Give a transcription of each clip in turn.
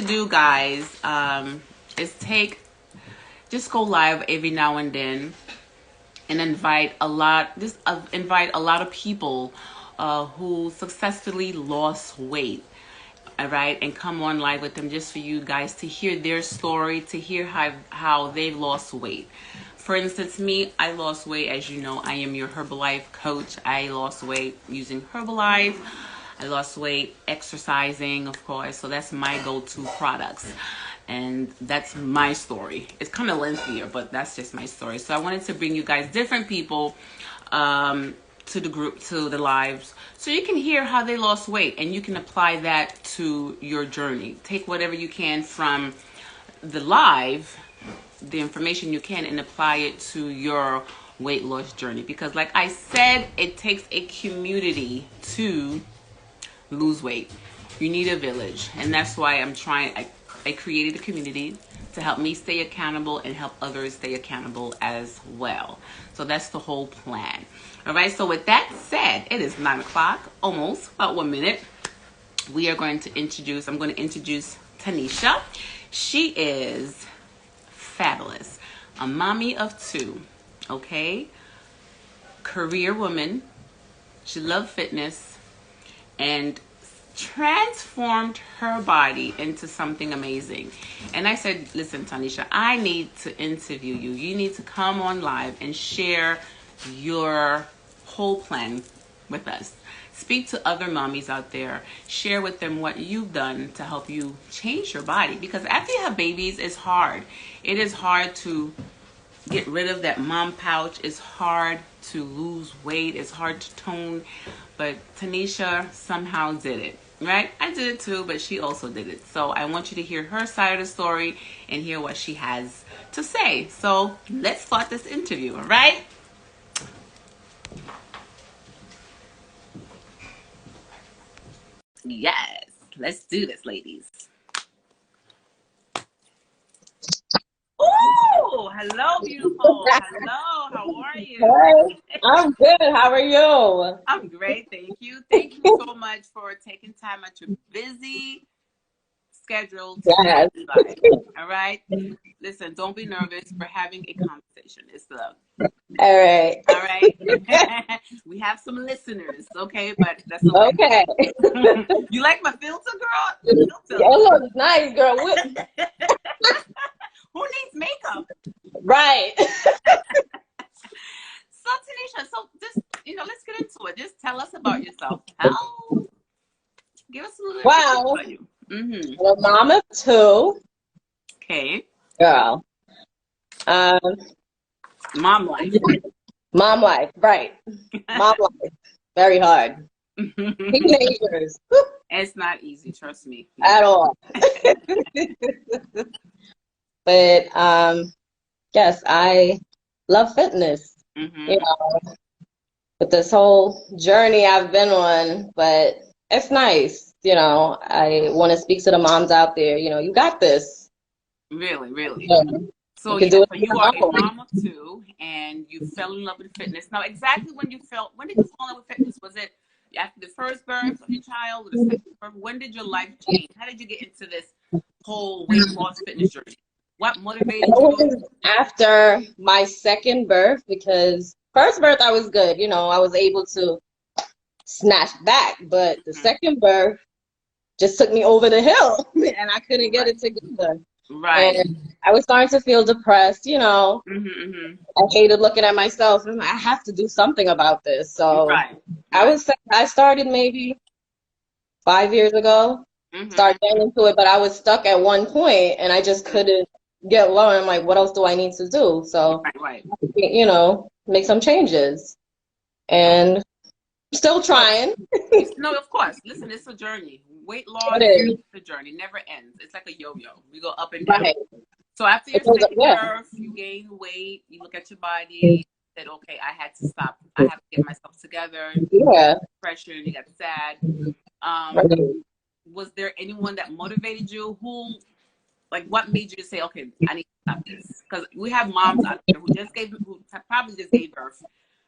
Do, guys, is just go live every now and then and invite a lot of people who successfully lost weight. All right, and come on live with them just for you guys to hear their story, to hear how they've lost weight. For instance, me, I lost weight. As you know, I am your Herbalife coach. I lost weight using Herbalife. I lost weight exercising, of course. So that's my go-to products. And that's my story. It's kind of lengthier, but that's just my story. So I wanted to bring you guys different people to the group, to the lives, so you can hear how they lost weight and you can apply that to your journey. Take whatever you can from the live, the information you can, and apply it to your weight loss journey. Because like I said, it takes a community to lose weight. You need a village, and that's why I created a community to help me stay accountable and help others stay accountable as well. So that's the whole plan. All right, so with that said, it is 9 o'clock, almost, about 1 minute. I'm going to introduce Tanisha. She is fabulous. A mommy of two, okay? Career woman. She loves fitness and transformed her body into something amazing. And I said, listen, Tanisha, I need to interview you. You need to come on live and share your whole plan with us. Speak to other mommies out there. Share with them what you've done to help you change your body. Because after you have babies, it's hard. It is hard to get rid of that mom pouch. It's hard to lose weight. It's hard to tone. But Tanisha somehow did it, right? I did it too, but she also did it. So I want you to hear her side of the story and hear what she has to say. So let's start this interview, all right? Yes, let's do this, ladies. Oh, hello, beautiful. Hello, how are you? Hey, I'm good. How are you? I'm great, thank you. Thank you so much for taking time out your busy schedule to Yes. be live. All right? Listen, don't be nervous. We're having a conversation. It's love. All right. All right? We have some listeners, okay? But that's okay. Okay. You like my filter, girl? The filter. It looks nice, girl. Who needs makeup? Right. So, Tanisha, so just, let's get into it. Just tell us about yourself. Give us a little Wow. about you. Mm-hmm. I'm a mom of two. Okay. Girl. Um, Mom life. Mom life. Right. Mom life. Very hard. Teenagers. It's not easy, trust me. At all. But yes, I love fitness. Mm-hmm. You know, with this whole journey I've been on, but it's nice. I want to speak to the moms out there. You got this. Really, really. Yeah. So, You can do it so on you your are a own. mom of two, and you fell in love with fitness. Now, exactly when did you fall in love with fitness? Was it after the first birth of your child or the second birth? When did your life change? How did you get into this whole weight loss fitness journey? What motivated It you? was after my second birth because first birth I was good. I was able to snatch back, but the second birth just took me over the hill and I couldn't get it together. Right. And I was starting to feel depressed. Mm-hmm, mm-hmm. I hated looking at myself and I have to do something about this. So Right. I started maybe 5 years ago, Mm-hmm. started getting into it, but I was stuck at one point and I just couldn't get low. And I'm like, what else do I need to do? So, Right. make some changes. And still trying. No, of course. Listen, it's a journey. Weight loss It is. is a journey. Never ends. It's like a yo-yo. We go up and down. Right. So after your It goes up, second yeah. birth, you gain weight. You look at your body. You said, "Okay, I had to stop. I have to get myself together." Yeah. Depression. You got sad. Right. Was there anyone that motivated you? What made you say, "Okay, I need to stop this"? Because we have moms out there who probably just gave birth.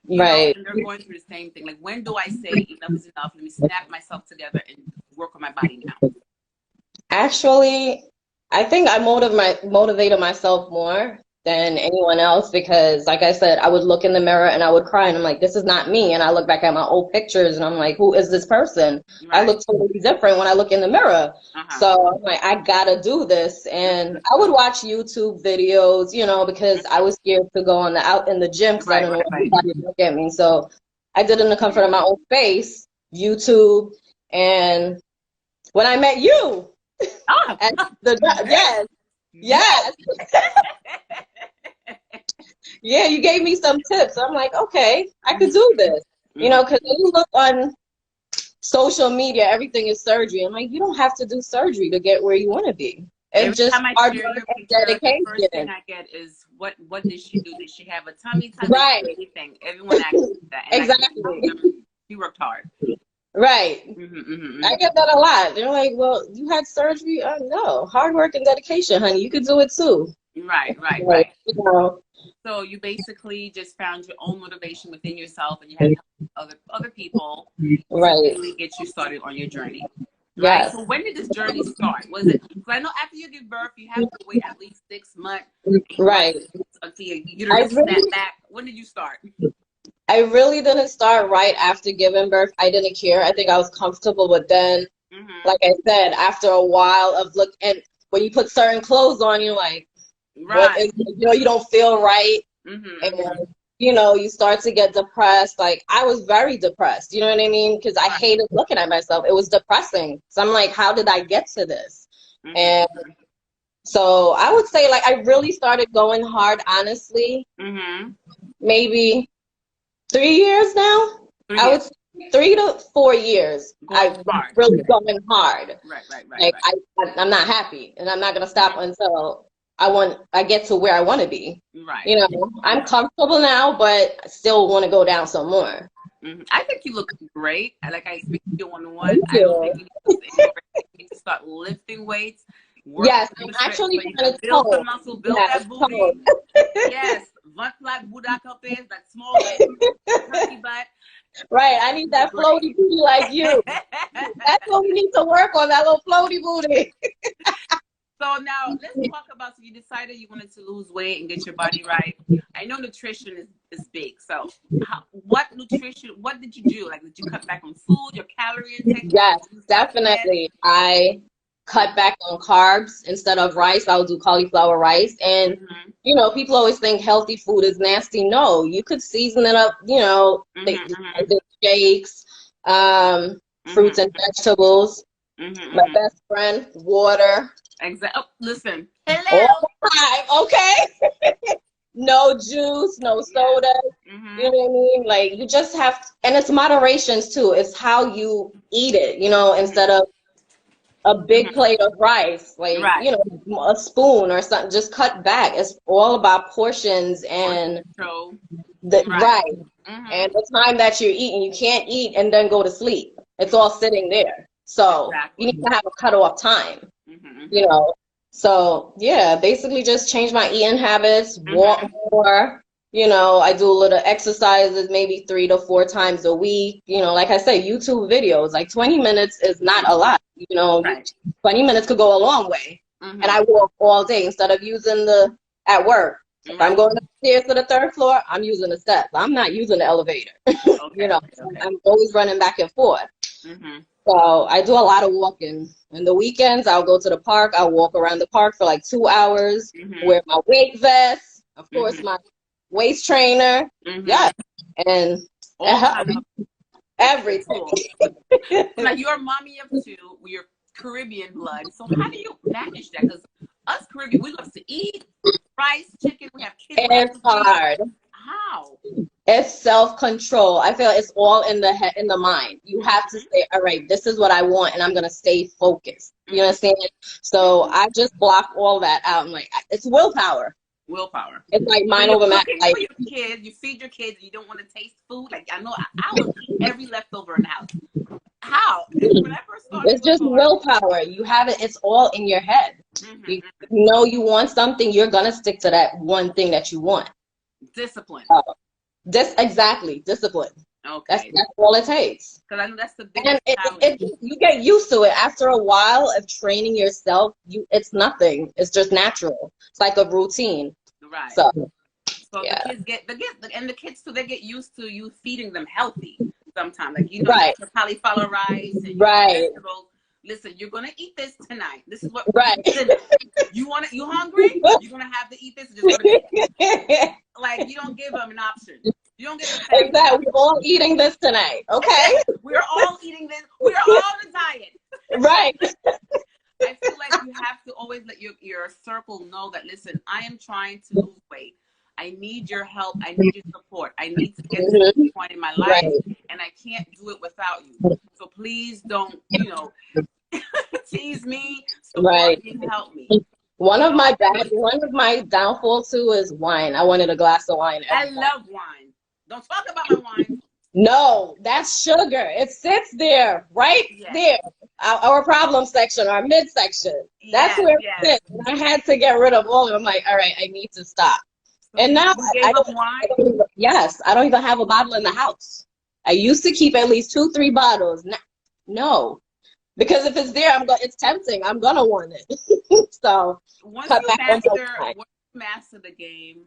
Right. And they're going through the same thing. Like, when do I say enough is enough? Let me snap myself together and work on my body now. Actually, I think I motivated myself more than anyone else because, like I said, I would look in the mirror and I would cry and I'm like, this is not me. And I look back at my old pictures and I'm like, who is this person? I Right. look totally different when I look in the mirror. Uh-huh. So I'm like, I gotta do this. And I would watch YouTube videos, because I was scared to go out in the gym because I Right, don't know right, what right. anybody would look at me. So I did it in the comfort of my own space, YouTube, and when I met you. Oh, And yes. yes, yes, yeah, you gave me some tips. I'm like, okay, I could do this. Mhm. Because when you look on social media, everything is surgery. I'm like, you don't have to do surgery to get where you want to be. It's Every just time I hard share work your and picture, the first thing dedication. I get is what did she do? Did she have a tummy tuck? Did she do Right, anything? Everyone asks me that, and I just tell exactly. them she worked hard. Right. I Mm-hmm. get that a lot. They're like, well, you had surgery? No, hard work and dedication, honey. You could do it too. Right, right, Like, right. you know, So you basically just found your own motivation within yourself, and you had other people to right. really get you started on your journey. Right. Yes. So when did this journey start? Was it? Because I know after you give birth, you have to wait at least 6 months, Right. months until your I uterus snap really back. When did you start? I really didn't start right after giving birth. I didn't care. I think I was comfortable, but then, Mm-hmm. like I said, after a while of look, and when you put certain clothes on, you're like, what Right. is, you don't feel right, and Mm-hmm, mm-hmm. you start to get depressed. Like I was very depressed. You know what I mean? Because I Right. hated looking at myself. It was depressing. So I'm like, how did I get to this? And Mm-hmm. so I would say, like, I really started going hard, honestly, Mm-hmm. maybe 3 years now. 3 I years. would say 3 to 4 years. Going I've been hard. really Okay. going hard. Right, right, right, Like right. I'm not happy, and I'm not gonna stop until I get to where I want to be. Right. I'm comfortable now, but I still want to go down some more. I think you look great. Like I speak to you one on one. Thank I don't think you. you need to lose any weight. You need to start lifting weights, work Yes, on I'm your strength actually so you trying can to build some tone. muscle, build Yes, that tone. booty. Yes, butt like Buddha pants, like small waist, turkey butt. Right, I I think need you look that great. floaty booty like you. That's what we need to work on, that little floaty booty. So now let's talk about, so you decided you wanted to lose weight and get your body right. I know nutrition is big. So what did you do? Like, did you cut back on food, your calorie intake? Yes, Did you supplement? definitely. I cut back on carbs instead of rice. I'll do cauliflower rice. And, Mm-hmm, people always think healthy food is nasty. No, you could season it up, mm-hmm, the shakes, fruits mm-hmm, and vegetables. mm-hmm, My mm-hmm. best friend, water, Exactly. Oh, listen. all Hello. the time, okay? No juice, no Yes. soda. You Mm-hmm. know what I mean? Like you just have, and it's moderations too. It's how you eat it, instead of a big Mm-hmm. plate of rice, like, Right. a spoon or something. Just cut back. It's all about portions Portion and control. the Right. right Mm-hmm. and the time that you're eating. You can't eat and then go to sleep. It's all sitting there. So you need Exactly. to have a cutoff time, you Mm-hmm. know. So yeah, basically just change my eating habits, walk Mm-hmm. more. I do a little exercises maybe 3 to 4 times a week. Like I say, YouTube videos, like 20 minutes is not a lot. Right. 20 minutes could go a long way. And Mm-hmm. I walk all day instead of using at work. If I'm Right. going upstairs to the third floor, I'm using the steps. I'm not using the elevator. Okay. Okay. Okay. I'm always running back and forth. Mm-hmm. So I do a lot of walking. In the weekends, I'll go to the park. I'll walk around the park for like 2 hours, Mm-hmm. wear my weight vest, of course, Mm-hmm. my waist trainer. Mm-hmm. Yes. And it All kind helps. of fitness Everything. tools. So now you're a mommy of two. You're Caribbean blood. So how do you manage that? Because us Caribbean, we love to eat rice, chicken. We have kids we have It's to feed. hard. How? It's self-control. I feel it's all in the head, in the mind. You have to Mm-hmm. say, all right, this is what I want, and I'm gonna stay focused. You Mm-hmm. understand? So Mm-hmm. I just block all that out. I'm like, it's willpower. Willpower. It's like So mind you're over matter. cooking Like, for your kids. You feed your kids, and you don't want to taste food. Like I know, I will eat every leftover in the house. How? When I first started, it it's was just hard. willpower. You have it. It's all in your head. You Mm-hmm. know you want something. You're gonna stick to that one thing that you want. Discipline. Uh, this exactly discipline. Okay. That's all it takes. Because I know that's the And biggest challenge. you get used to it after a while of training yourself. It's nothing. It's just natural. It's like a routine. Right. So So the yeah. kids and the kids too, they get used to you feeding them healthy sometimes. Like, you Right. your cauliflower rice and Right. vegetables. Listen, you're gonna eat this tonight. This is what Right. you want it. You hungry? You're gonna have to eat this. Just go to bed. Like, you don't give them an option. You don't give them a Exactly. We're all eating this tonight. Okay. We're all eating this. We're all on a diet. Right. I feel like you have to always let your circle know that, listen, I am trying to lose weight. I need your help. I need your support. I need to get to this point in my life, Right. and I can't do it without you. So please don't, tease me, support Right. me, help me. One of my downfall too is wine. I wanted a glass of wine I every love wine. Don't talk about my wine. No, that's sugar. It sits there, right there. Our problem section, our midsection. That's where it sits. And I had to get rid of all of it. I'm like, all right, I need to stop. So And now you gave up wine? I don't even have a bottle in the house. I used to keep at least 2-3 bottles. No, because if it's there, it's tempting. I'm gonna want it. So once cut you back on the wine. once you master the game,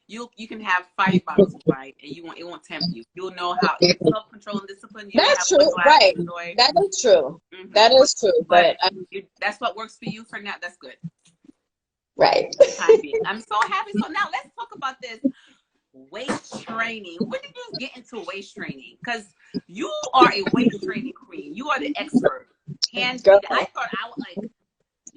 you can have 5 bottles of wine and it won't tempt you. You'll know how self-control and discipline. You That's have true, right? enjoy. That is true. Mm-hmm. That is true. But that's what works for you for now. That's good. Right. I'm so happy. So now let's talk about this weight training. When did you get into weight training? Because you are a weight training queen. You are the expert. Hands down. I thought I would like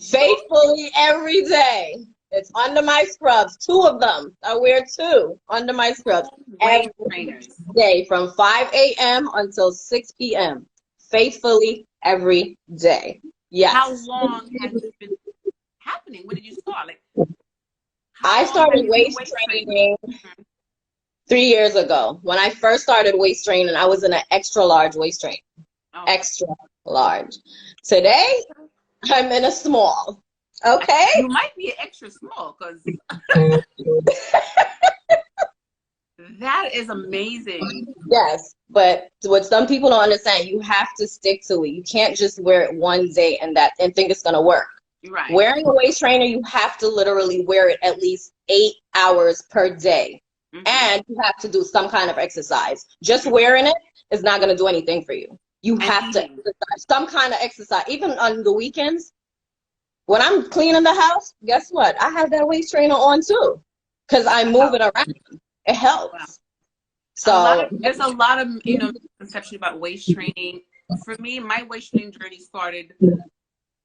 faithfully every day. It's under my scrubs. 2 of them. I wear 2 under my scrubs. Weight trainers. Day from 5 a.m. until 6 p.m. Faithfully every day. Yes. How long has this been happening? When did you start? I started weight training 3 years ago. When I first started weight training, I was in an extra large waist train. Extra large. Today, I'm in a small. Okay? You might be an extra small because that is amazing. Yes, but what some people don't understand, you have to stick to it. You can't just wear it one day and think it's gonna work. Right. Wearing a waist trainer, you have to literally wear it at least 8 hours per day. Mm-hmm. And you have to do some kind of exercise. Just wearing it is not gonna do anything for you. You have to exercise, some kind of exercise. Even on the weekends, when I'm cleaning the house, guess what? I have that waist trainer on too, because I move it around. It helps. Wow. So there's a lot of misconception about waist training. For me, my waist training journey started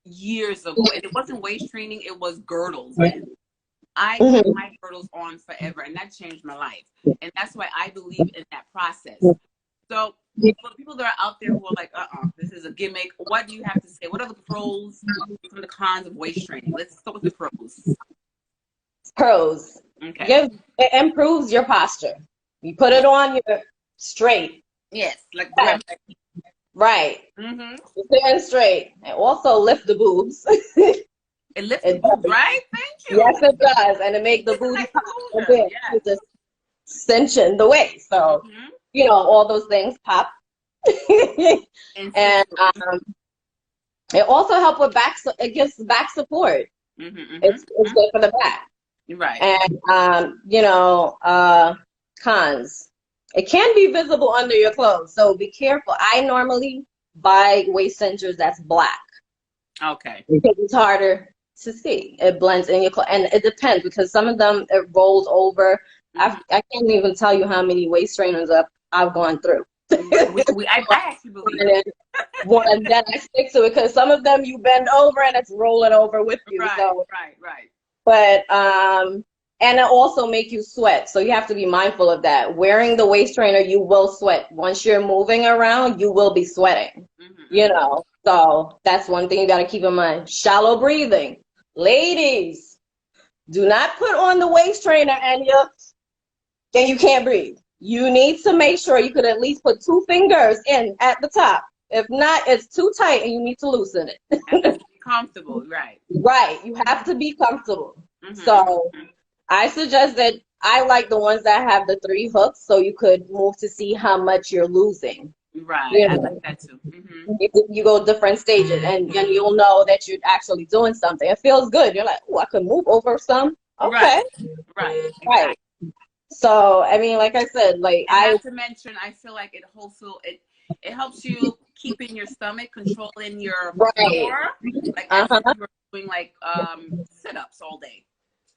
years ago, and it wasn't waist training; it was girdles. I kept my girdles on forever, and that changed my life. And that's why I believe in that process. So for people that are out there who are like, this is a gimmick, what do you have to say? What are the pros and the cons of waist training? Let's start with the pros. Pros. Okay. It improves your posture. You put it on, you're straight. Yes, like right. Mm-hmm. You're sitting straight. And also lift the boobs. It lifts the boobs, right? Thank you. Yes, it does. And it makes the booty pop a bit. Yes. Just cinching the waist. So, all those things pop. And it also helps with back. It gives back support. It's good for the back. Right. And cons. It can be visible under your clothes, so be careful. I normally buy waist cinchers that's black. Okay. Because it's harder to see. It blends in your clothes, and it depends because some of them it rolls over. I can't even tell you how many waist trainers I've gone through. I actually believe it. And then I stick to it because some of them you bend over and it's rolling over with you. Right, so. Right. But and it also make you sweat, so you have to be mindful of that. Wearing the waist trainer, you will sweat. Once you're moving around, you will be sweating. So that's one thing you got to keep in mind. Shallow breathing, ladies. Do not put on the waist trainer and you can't breathe. You need to make sure you could at least put 2 fingers in at the top. If not, it's too tight and you need to loosen it. Comfortable, right? Right. You have to be comfortable. So I suggest that I like the ones that have the 3 hooks, so you could move to see how much you're losing. Right. You I like know, that too. Hmm. you go different stages, and you'll know that you're actually doing something. It feels good. You're like, oh, I could move over some. Okay, Right. Right. right. Exactly. So, I mean, like I said, like And not to mention, I feel like it helps you keeping your stomach, controlling your right. core, like as if Uh-huh. you were doing like sit-ups all day.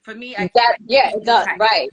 For me, I feel That, like it yeah, keeps it you does. tight. Right.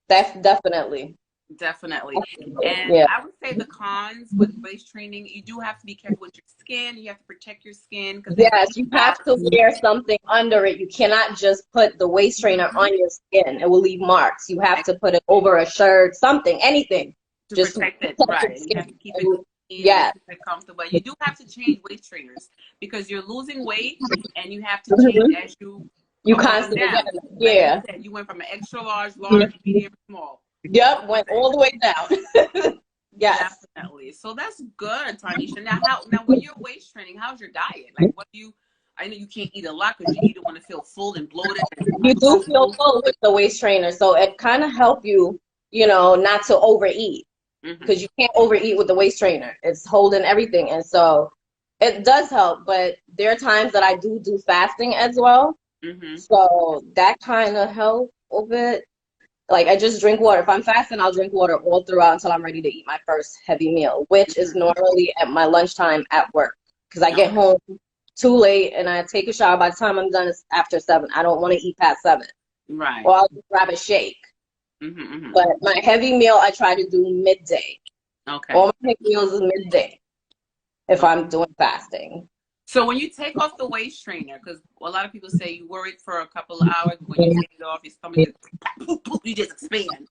That's definitely. Definitely. And Yeah. I would say the cons with waist training, you do have to be careful with your skin. You have to protect your skin because it could Yes, be you have to fast. wear something under it. You cannot just put the waist trainer Mhm. on your skin. It will leave marks. You have to put it over a shirt, something, anything. To Just protect it, protect your right? And you have skin. to keep it clean and Yeah. keep it comfortable. You do have to change waist trainers because you're losing weight and you have to change Mhm. as you You are going constantly down. getting it. Like you Yeah. said, you went from an extra large, large, medium, small. Yep, Same went thing. all the way down. Yes. Definitely. So that's good, Tanisha. Now when you're waist training, how's your diet? Like what do you I know you can't eat a lot because you either want to feel full and bloated and You do feel uncomfortable. full with the waist trainer, so it kind of help you, not to overeat Hmm. because you can't overeat with the waist trainer. It's holding everything, and so it does help. But there are times that I do fasting as well, Hmm. so that kind of help a bit. Like I just drink water. If I'm fasting, I'll drink water all throughout until I'm ready to eat my first heavy meal, which is Hmm. normally at my lunchtime at work because I get Okay. home too late and I take a shower. By the time I'm done, it's after 7. I don't want to eat past 7, Right. or I'll just grab a shake. Hmm. Hmm. But my heavy meal, I try to do midday. Okay. All my heavy meals is midday if Okay. I'm doing fasting. So when you take off the waist trainer, because a lot of people say you worry for a couple of hours, but when you take it off, your stomach just poof, poof, you just expand.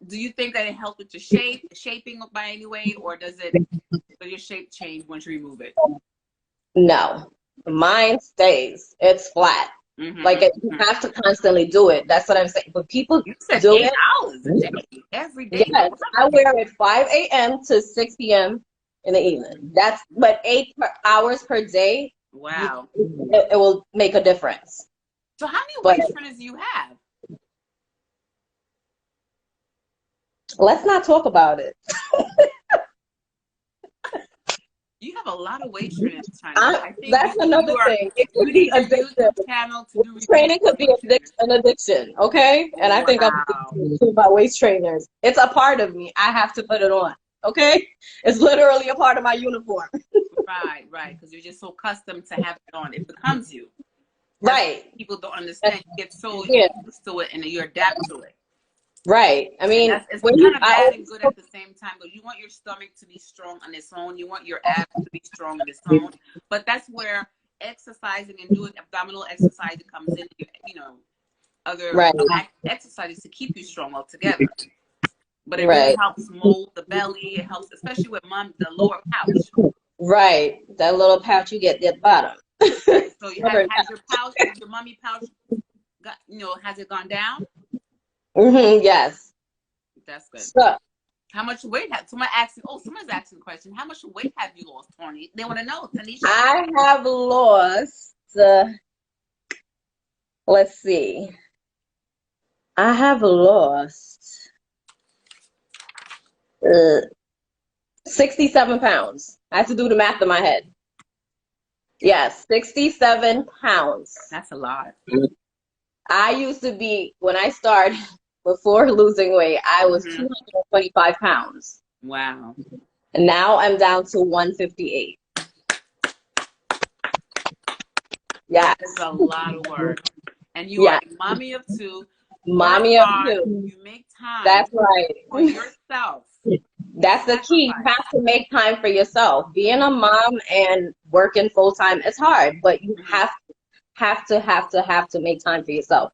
Do you think that it helps with your shaping by any way, or does your shape change once you remove it? No, mine stays. It's flat. Like you Mm-hmm. have to constantly do it. That's what I'm saying. But people You said do eight it. hours a day, every day. Yes, I wear it 5 a.m. to 6 p.m. in the evening. That's but 8 hours per day. Wow. It will make a difference. So how many But waist trainers do you have? let's not talk about it. You have a lot of waist trainers, Tanisha. I think That's another thing. It you could be need your addictive. YouTube channel to do reviews Training on could be waist trainers. an addiction, okay? And I think I'm Wow. addicted to my waist trainers. It's a part of me. I have to put it on, okay? It's literally a part of my uniform. Right, right. Because you're just so accustomed to have it on. It becomes you. That's what Right. people don't understand. You get so Yeah. used to it and you adapt to it. Right. I And mean, that's it's when kind of I bad and always good at the same time. But you want your stomach to be strong on its own. You want your abs to be strong on its own. But that's where exercising and doing abdominal exercising comes in. Other right, exercises to keep you strong altogether. But it really right, helps mold the belly. It helps, especially with the lower pouch. right. That little pouch you get at the bottom. Right. So you Stubborn has your mummy pouch has it gone down? yes. That's good. So How much weight have someone's asking a question. How much weight have you lost, Tony? They want to know, Tanisha. I have lost, let's see, I have lost uh, 67 pounds. I have to do the math in my head. Yes, 67 pounds. That's a lot. I used to be, when I started, before losing weight, I was Hmm. 225 pounds. Wow. And now I'm down to 158. Yes, That is a lot of work. And you are yes. a mommy of two. You work Mommy of hard. two. You make time That's right. for yourself. You That's the key. You sacrifice. have to make time for yourself. Being a mom and working full time is hard, but you Hmm. have to make time for yourself.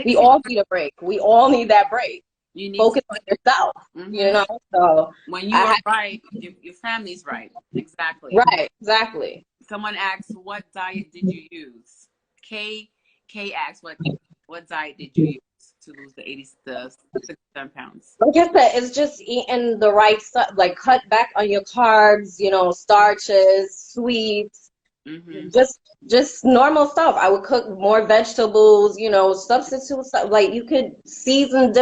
We 60. all need a break. We all need that break. You need to. Focus on yourself, Hmm. So When you I are have, right, your family's right. Exactly. right, exactly. Someone asks, "What diet did you use?" K K asks, "What diet did you use to lose the 67 pounds?" Like I said, it's just eating the right stuff, like cut back on your carbs, starches, sweets, Mm-hmm. Just normal stuff. I would cook more vegetables, you know, substitute stuff. Like you could season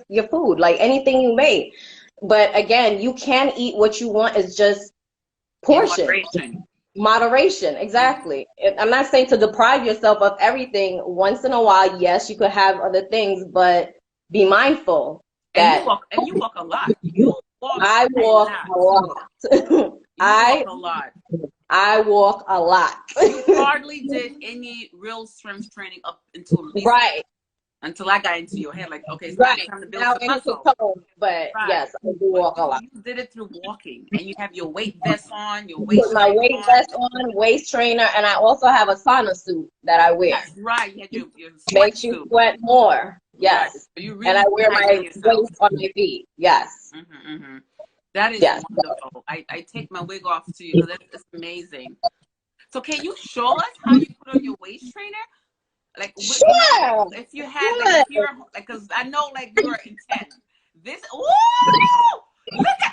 your food, like anything you make. But again, you can eat what you want. It's just In portion. moderation. Moderation, exactly. I'm not saying to deprive yourself of everything. Once in a while, yes, you could have other things, but be mindful And that you walk a lot. You walk I a walk lot. a lot. You walk a lot. I walk a lot. You hardly did any real strength training up until recently. Right, Until I got into your head, like, okay, it's right. time to build Now some into muscle. tone, but Right. yes, I do But walk a lot. you did it through walking, and you have your weight vest on, your waist Put my trainer weight on. vest on, waist trainer, and I also have a sauna suit that I wear. That's right. You had your Makes you sweatsuit. sweat more. Right. Yes. So you And I really wear my hydrate yourself. weights on my feet. Yes. Mm-hmm, mm-hmm. That is Yes. wonderful. I take my wig off to you because it's amazing. So can you show us how you put on your waist trainer? Like, Sure. if you had, like, Sure. if you're, like, because I know, like, you're intense. This, woo! Look at,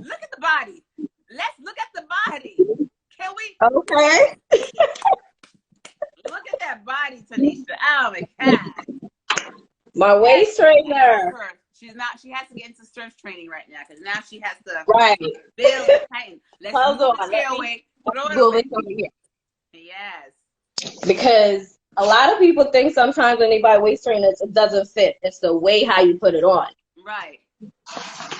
look at the body. Let's look at the body. Can we? Okay. Look at that body, Tanisha. Oh my God. My waist trainer. She's not. She has to get into strength training right now because now she has to Right. build the pain. Let's Hold move on. the chair away. Throw it Move away. it over here. Yes. Because a lot of people think sometimes when they buy waist trainers, it doesn't fit. It's the way how you put it on. Right.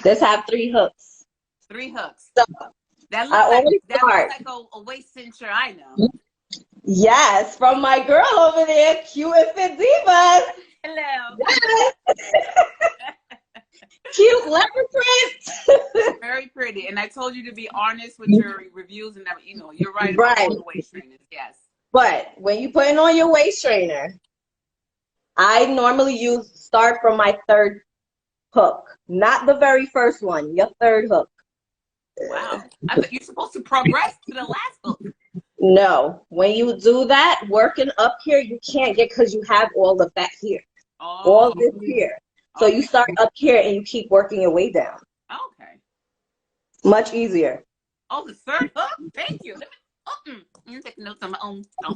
This have 3 hooks. 3 hooks. So That looks like a waist cincher. I know. Yes, from my girl over there, Cute and Fit Divas. Hello. Yes. Cute leopard print. Very pretty. And I told you to be honest with your reviews and that, you know, you're right about all the waist trainers. Yes. But when you putting on your waist trainer, I normally start from my 3rd hook, not the very first one, your 3rd hook. Wow. I thought you're supposed to progress to the last hook. No, when you do that, working up here, you can't get because you have all the fat here, all this here. So you start up here and you keep working your way down. Okay. Much easier. Oh, the 3rd hook? Thank you. I'm taking notes on my own. Oh.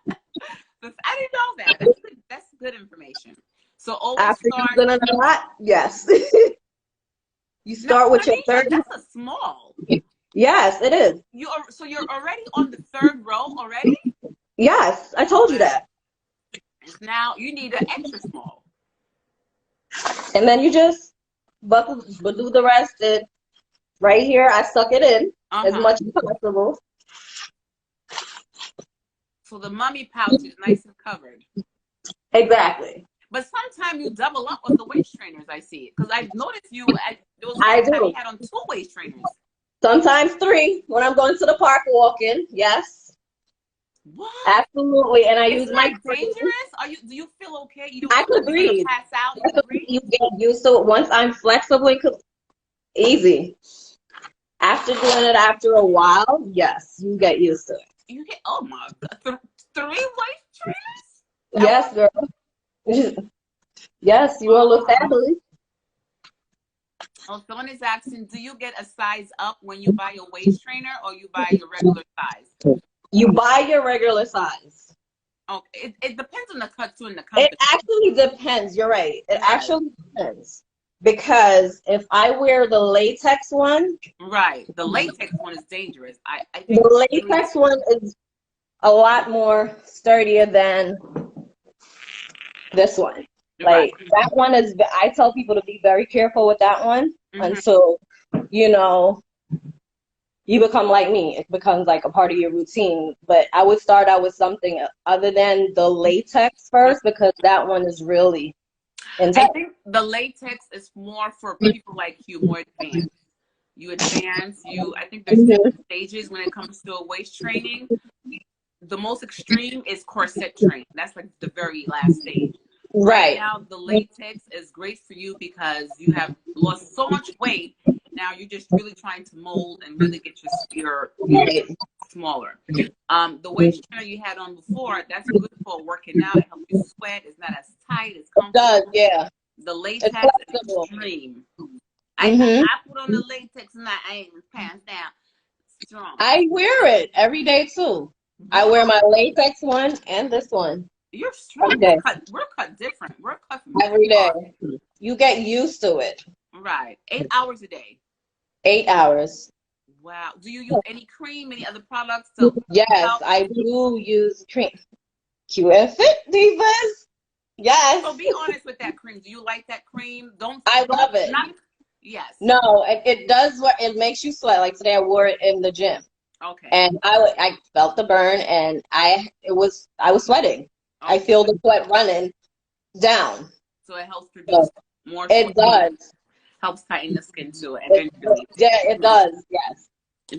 I didn't know that. That's good information. So always After start. you've done a lot, yes. You start with your 3rd. That's a small. Yes, it is. So you're already on the 3rd row already? Yes, I told you that. Now you need an extra small. And then you just do the rest. Right here, I suck it in as much as possible. So the mummy pouch is nice and covered. Exactly. But sometimes you double up with the waist trainers, I see. Because I've noticed you, there was I one time do. you had on 2 waist trainers. Sometimes 3 when I'm going to the park walking. Yes. What? Absolutely. And I use my dangerous? Do you feel okay? I could breathe. Pass out? You could breathe? You get used to it. Once I'm flexible, easy. After doing it after a while, yes, you get used to it. You get, oh my God, 3 waist trainers? Yes, girl. Yes, you all look fabulous. Oh, someone is asking, do you get a size up when you buy a waist trainer or you buy your regular size? You buy your regular size. Okay, it depends on the cut too and the company. It actually depends. You're right. It actually depends. Because if I wear the latex one. Right. The latex one is dangerous. I think the latex one is a lot more sturdier than this one. Like that one is, I tell people to be very careful with that one until, you know, you become like me. It becomes like a part of your routine. But I would start out with something other than the latex first because that one is really intense. I think the latex is more for people like you, more advanced. You advance, I think there's different stages when it comes to a waist training. The most extreme is corset training. That's like the very last stage. Right now, the latex is great for you because you have lost so much weight. Now you're just really trying to mold and really get your smaller. The waist trainer you had on before, that's good for working out. It helps you sweat. It's not as tight. It's comfortable. It does, yeah. The latex is extreme. I put on the latex and I ain't pants down. strong. I wear it every day too. I wear Wow, my latex one and this one you're every strong. day. We're cut different. We're cut from Every day. different. You get used to it. Right. 8 hours a day. 8 hours. Wow. Do you use any cream, any other products to Yes, help? I do use cream. Q and Fit Divas. So Yes, be honest with that cream. Do you like that cream? I Don't love it. not. Yes. No, it does what it makes you sweat. Like today, I wore it in the gym, Okay. and I felt the burn, and I was sweating. I Okay. feel the sweat running down. So it helps So produce more it sweat and does. helps tighten the skin too It, eventually. yeah, it does. Yes.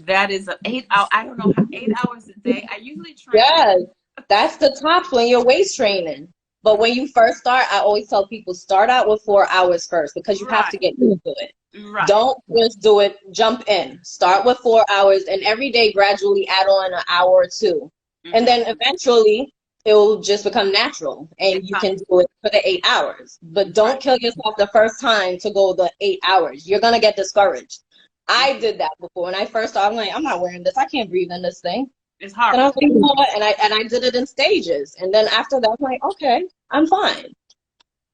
That is 8 hour. I don't know how 8 hours a day. I usually train. Yes. That's the tops when you're waist training. But when you first start, I always tell people start out with 4 hours first because you have to Right. get used to it. Right. Don't just do it, jump in. Start with 4 hours and every day gradually add on an hour or two. And then Mm-hmm. eventually it will just become natural and Get you can comfortable. do it for the 8 hours. But Right. don't kill yourself the first time to go the 8 hours. You're gonna get discouraged. I did that before. When I first started, I'm like, I'm not wearing this. I can't breathe in this thing. It's And I was horrible. like, you know what? And I did it in stages. And then after that, I'm like, okay, I'm fine.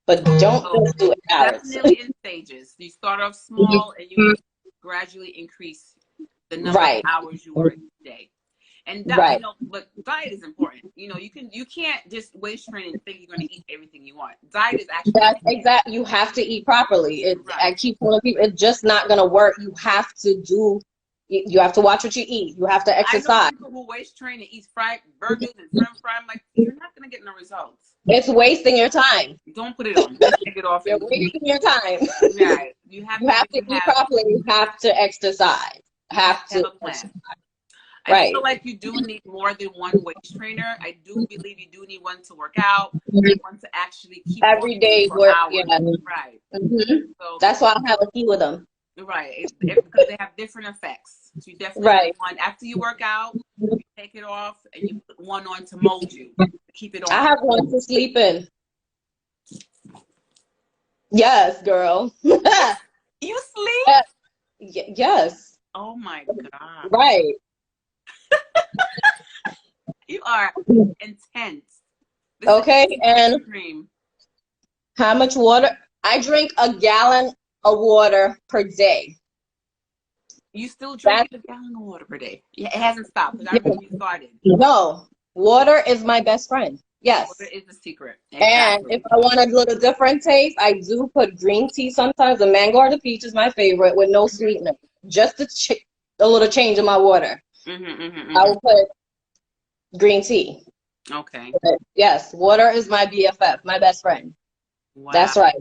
But don't So just do 8 hours. definitely in stages. You start off small and you gradually increase the number of Right, hours you work each day. And right. but diet is important. You can't just waist train and think you're going to eat everything you want. Diet is actually That's exactly. You have to eat properly. I right. keep telling people it's just not gonna work. You have to do. You have to watch what you eat. You have to I know exercise. people who waist train and eat fried burgers and french fry. I'm like, you're not going to get no results. It's wasting your time. Don't put it on. Just take it off You're and wasting your time. right. You have You to have to really eat properly. You have to exercise. you have Have to have to. a plan. I Right. feel like you do need more than one waist trainer. I do believe you do need one to work out and one to actually keep on Every moving day for work. Yeah. hours. Right. So That's why I have a few of them. right, because they have different effects. So you definitely need Right. one after you work out. You take it off and you put one on to mold you, to keep it I on. have one to sleep in. Yes, girl. You sleep? Yes. Oh my god, Right. you are intense. This is Okay. And extreme. how much water? I drink a gallon of water per day. You still That's drinking a gallon of water per day? Yeah, it hasn't stopped because I yeah. remember you started. No. Water is my best friend. Water Yes. is the secret. And if Exactly. I want a little different taste, I do put green tea sometimes. The mango or the peach is my favorite with no sweetener. Just a little change in my water. I Mm-hmm. will put green tea. Okay. But yes, water is my BFF, my best friend. Wow. That's right.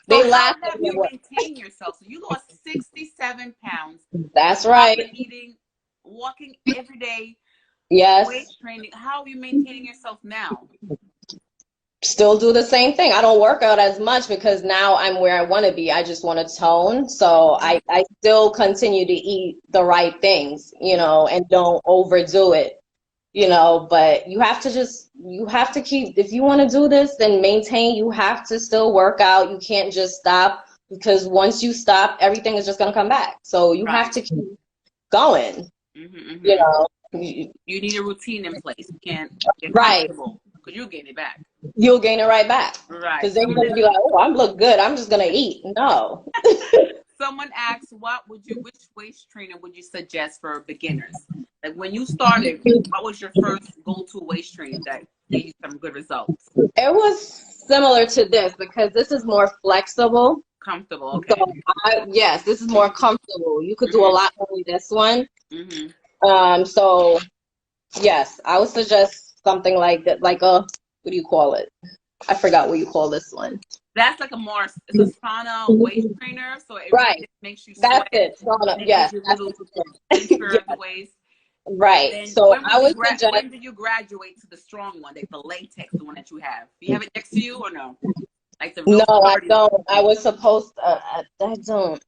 So They how laugh at have me. you maintained yourself? So you lost 67 pounds That's proper right. eating, walking every day, weight Yes. training. How are you maintaining yourself now? Still do the same thing. I don't work out as much because now I'm where I want to be. I just want to tone. So Mhm. I still continue to eat the right things, and don't overdo it, but you have to keep, if you want to do this, then maintain, you have to still work out. You can't just stop because once you stop, everything is just going to come back. So you have Right. to keep going, you Mm-hmm. know. You need a routine in place. You can't get Right. comfortable because you'll gain it back. You'll gain it right back Right. because they're going to be like, oh, I look good. I'm just going to eat. No. Someone asks, which waist trainer would you suggest for beginners? Like when you started, what was your first go-to waist trainer that gave you some good results? It was similar to this because this is more flexible. Comfortable, So okay. yes, this is more comfortable. You could do a Mm-hmm. lot more with this one. Mm-hmm. So yes, I would suggest something like that, like what do you call it? I forgot what you call this one. That's like it's a sauna waist trainer, so it really Right, just makes you that's sweat it. and it gives Yes, you a that's little it. clincher Yeah, of the waist. right. Then So I would suggest when did you graduate to the strong one, like the latex, the one that you have? Do you have it next to you or no? Like the no, real I sturdy one. don't. I was supposed I don't.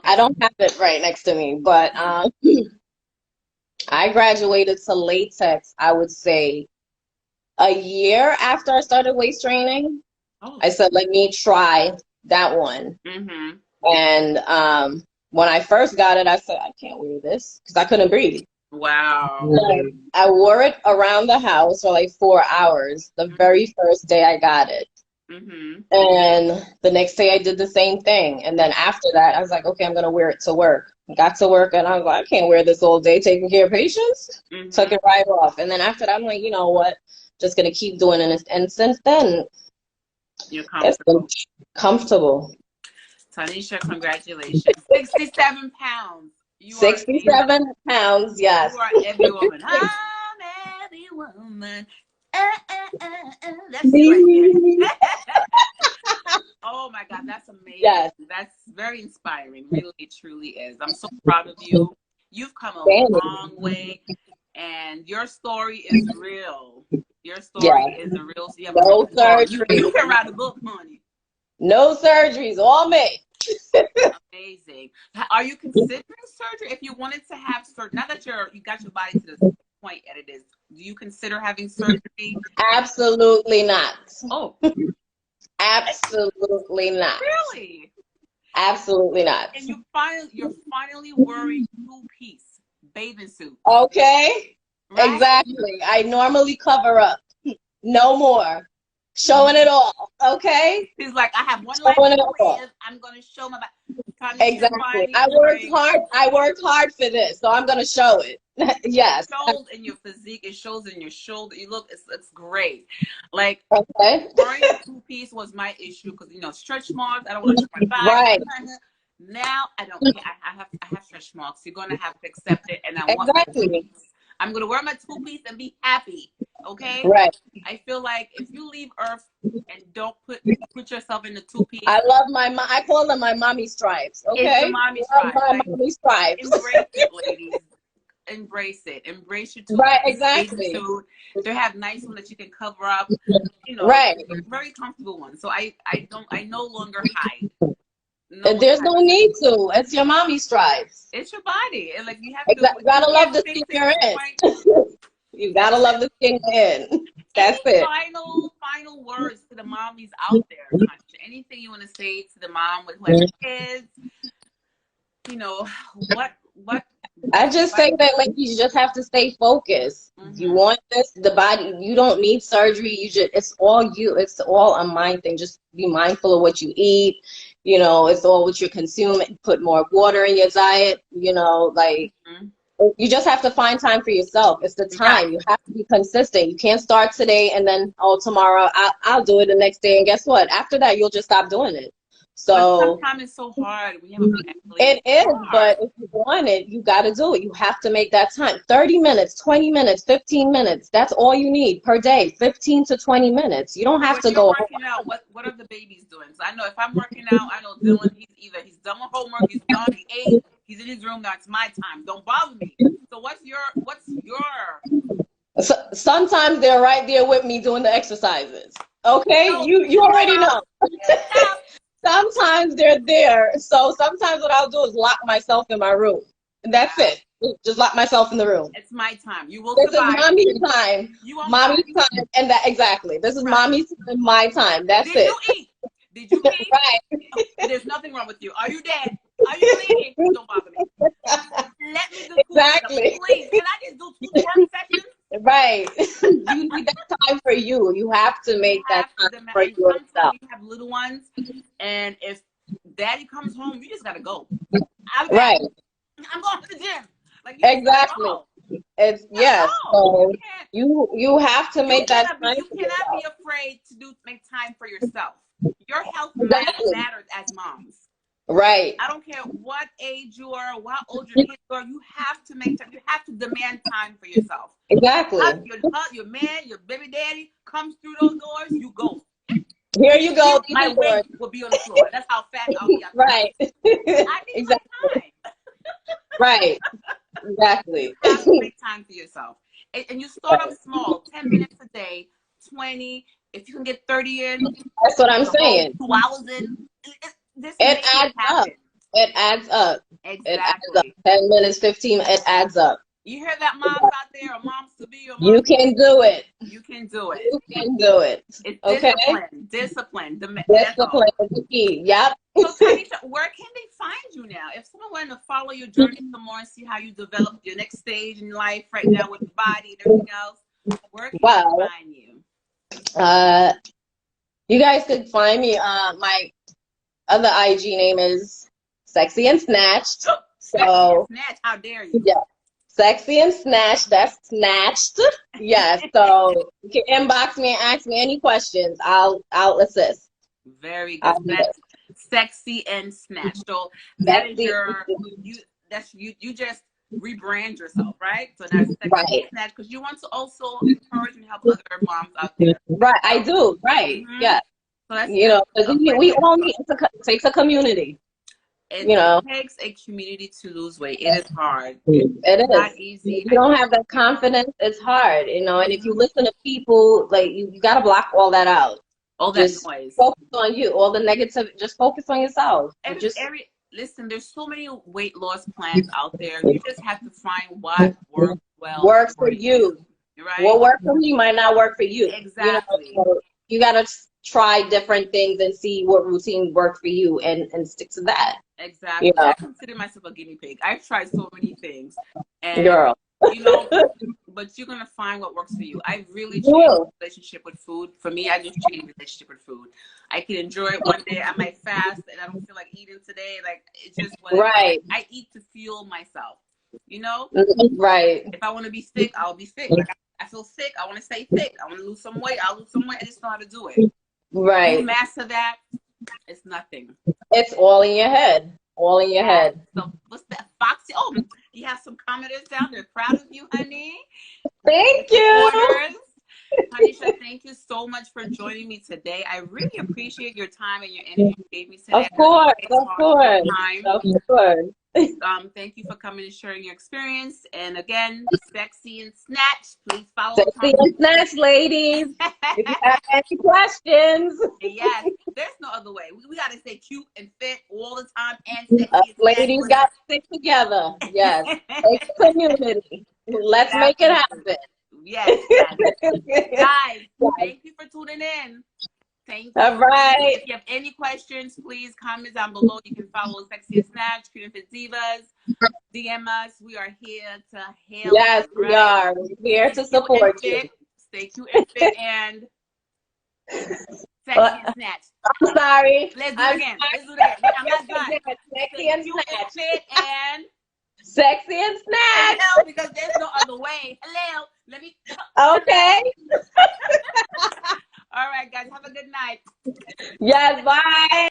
I Okay. don't have it right next to me, but Mhm. I graduated to latex, I would say a year after I started waist training. Oh. I said, let me try that one. Mm-hmm. And when I first got it, I said, I can't wear this because I couldn't breathe. Wow. Like, I wore it around the house for like 4 hours the very first day I got it. Mm-hmm. And the next day I did the same thing. And then after that, I was like, okay, I'm gonna wear it to work. Got to work and I was like, I can't wear this all day taking care of patients. Mm-hmm. Took it right off. And then after that, I'm like, you know what? Just gonna keep doing it. And since then, You're it's been comfortable. comfortable. Tanisha, congratulations. 67 pounds. You are a 67 pounds, You yes. are every woman. I'm every woman. That's you right Me. there. Oh my God, that's amazing. Yes. That's very inspiring. Really, it truly is. I'm so proud of you. You've come a Standing. long way, and your story is real. Your story Yes. is a real. So you have a real No story. You surgery. can write a book, honey. No surgeries. All me. Amazing. Are you considering surgery if you wanted to have surgery? Now that you got your body to the point that it is, do you consider having surgery? Absolutely not. Oh, Absolutely not. really? Absolutely not. And you're finally wearing two-piece bathing suit, Okay? right? Exactly. I normally cover up. No more. Showing it all. Okay? He's like, I have one life Showing it to all. live. I'm gonna show my body. Tanisha Exactly. finally I worked wearing. hard. I worked hard for this, so I'm gonna show it. It Yes. shows in your physique. It shows in your shoulder. You look. It's great. Like Okay. wearing a two-piece was my issue because stretch marks. I don't want to show my thigh. Right. Now I don't care. I have stretch marks. You're gonna have to accept it, and I want my Exactly. two-piece. I'm gonna wear my two-piece and be happy. Okay. Right. I feel like if you leave Earth and don't put yourself in the two-piece, I love I call them my mommy stripes. it's the Okay. mommy Love stripe. my Like mommy stripes. embrace it, ladies. Embrace it. Embrace your Right. two-piece bathing Exactly. suit. They have nice ones that you can cover up. Right. Very comfortable ones. So I no longer hide. No And longer there's hide. no need to. It's your mommy stripes. It's your body, and like you have to. Exactly. You Gotta love can't the fix skin it you're to the in. point. You That's gotta it. love the skin you're in. That's Any it. final words to the mommies out there, Tasha? Anything you want to say to the mom with who has kids? You know what? I just say that like you just have to stay focused. You want this, the body, you don't need surgery. It's all you. It's all a mind thing. Just be mindful of what you eat. It's all what you're consuming. Put more water in your diet. Like you just have to find time for yourself. It's the Right. time. You have to be consistent. You can't start today and then, tomorrow I'll do it the next day. And guess what? After that, you'll just stop doing it. But So sometimes it's so hard. We have a family. it It's is, hard. but if you want it, you got to do it. You have to make that time. 30 minutes, 20 minutes, 15 minutes. That's all you need per day. 15 to 20 minutes. You don't So have if to you're go. working out, what are the babies doing? So I know if I'm working out, I know Dylan. He's done with homework. He's done. He ate. He's in his room. That's my time. Don't bother me. So what's your So, sometimes they're right there with me doing the exercises. Okay, no, you already know. stop. Sometimes they're there. So sometimes what I'll do is lock myself in my room. And that's it. Just lock myself in the room. It's my time. You will This is survive. mommy time. You won't Mommy die. time. And that exactly. This is Right. mommy time, my time. That's Did it. you eat? Did you pee? Right. There's nothing wrong with you. Are you dead? Are you bleeding? Don't bother me. Let me do Exactly. Please, can I just do 2 work sessions? Right. You need that time for you. You have to make that time for yourself. Sometimes you have little ones, and if daddy comes home, you just gotta go. I'm Right. going to the gym. Like Exactly. It's yes. So you have to make that time. You cannot be afraid to make time for yourself. Your health Exactly. matters as moms. Right. I don't care what age you are, or how old your kids are. You have to make time. You have to demand time for yourself. Exactly. Your man, your baby daddy comes through those doors. You go. Here you go. My weight will be on the floor. That's how fat I'll be. Right. I need Exactly. my time. Right. Exactly. You have to make time for yourself. And you start off small, 10 minutes a day, 20. If you can get 30 in. That's what I'm saying. 2 hours in. It adds up. It adds up. Exactly. It adds up. 10 minutes, 15, it adds up. You hear that, moms out there, or moms to be, or You moms? can do it. You can do it. You can do it. It's Okay? discipline. That's all. Discipline is the key. Yep. So, Tanisha, where can they find you now? If someone wanted to follow your journey some more and see how you develop your next stage in life right now with the body and everything else, where can they find you? You guys could find me. My other IG name is Sexy and Snatched. Sexy and Snatched. How dare you? Yeah. Sexy and Snatched. That's snatched. Yes. So you can inbox me and ask me any questions. I'll assist. Very good. That's Sexy and Snatched. So that is you just rebrand yourself, right? So that's Sexy and Snatched, because you want to also encourage and help other moms out there. Right. I do. Right. Yeah. So that's, we all need it takes a community. It takes a community to lose weight. It is hard. It's not easy. If you don't have that confidence, it's hard, and if you listen to people, like you gotta block all that out. All that noise. Focus on you. All the negative, just focus on yourself. Listen, there's so many weight loss plans out there. You just have to find what works for you. Right? What works for me might not work for you. Exactly. You gotta try different things and see what routine works for you and stick to that. Exactly. I consider myself a guinea pig. I've tried so many things. And, girl. But you're going to find what works for you. I really changed the relationship with food. For me, I just changed the relationship with food. I can enjoy it one day. I might fast and I don't feel like eating today. Like, it's just I eat to fuel myself, Right. If I want to be sick, I'll be sick. Like, I feel sick. I want to stay sick. I want to lose some weight. I'll lose some weight. I just know how to do it. Right. You master that, it's nothing. It's all in your head. All in your head. So what's that, Foxy? Oh, you have some commenters down there. Proud of you, honey. Thank you. Tanisha, thank you so much for joining me today. I really appreciate your time and your energy you gave me today. Of course. Thank you for coming and sharing your experience. And again, Sexy and Snatched. Please follow. Sexy and Snatched, ladies. If you have any questions. Yes, there's no other way. We got to stay cute and fit all the time. And sexy. Ladies got to stick together. Yes. It's a community. Let's make it happen. Yes. Guys, thank you for tuning in. Thank you. All right. If you have any questions, please comment down below. You can follow Sexy and Snatched, Cute and Fit Divas. DM us. We are here to help. Yes, we are. We're here to support you. Stay cute and fit and Sexy and Snatched. I'm sorry. Let's do it again. I'm not done. Sexy and Snatched. Fit and Sexy and Snatched. Because there's no other way. Hello. Let me. Okay.